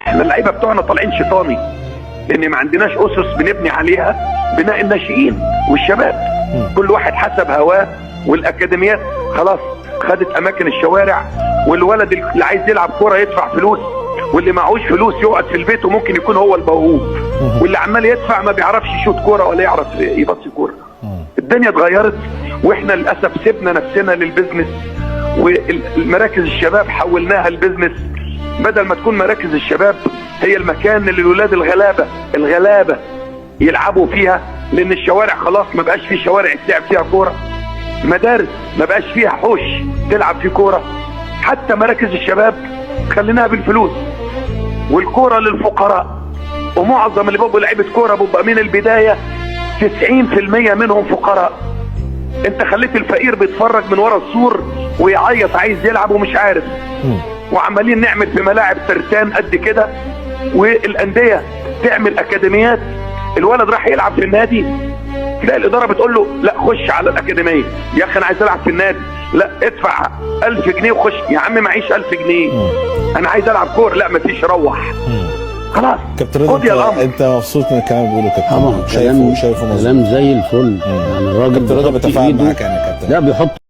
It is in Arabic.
احنا اللعيبه بتوعنا طالعين شيطاني، لان ما عندناش اسس بنبني عليها بناء الناشئين والشباب. كل واحد حسب هواه، والاكاديميات خلاص خدت اماكن الشوارع، والولد اللي عايز يلعب كوره يدفع فلوس، واللي معهوش فلوس يقعد في البيت وممكن يكون هو الموهوب، واللي عمال يدفع ما بيعرفش يشوط كوره ولا يعرف يبصي كوره. الدنيا اتغيرت، واحنا للاسف سيبنا نفسنا للبزنس، والمراكز الشباب حولناها للبزنس، بدل ما تكون مراكز الشباب هي المكان اللي الولاد الغلابه يلعبوا فيها، لان الشوارع خلاص ما بقاش في شوارع تلعب فيها كوره، مدارس ما بقاش فيها حوش تلعب فيه كوره، حتى مراكز الشباب خليناها بالفلوس، والكوره للفقراء. ومعظم اللي بيبقوا لعيبه كوره بيبقى من البدايه 90% منهم فقراء. انت خليت الفقير بيتفرج من ورا السور ويعيط عايز يلعب ومش عارف. وعمالين نعمل في ملاعب ترتان قد كده، والانديه تعمل اكاديميات. الولد راح يلعب في النادي، تلاقي الاداره بتقول له لا خش على الاكاديميه. يا اخي انا عايز العب في النادي، لا ادفع 1000 جنيه وخش. يا عم معيش 1000 جنيه، انا عايز العب كوره. لا مفيش، روح خلاص. كابتن خد يا الامر. انت مبسوط من الكلام اللي بيقوله كابتن؟ طبعا شايفه مظبوط، كلام زي الفل. يعني الراجل كابتن رضا بيحط بتفاهم إيده. معاك يعني يا كابتن؟ لا بيحط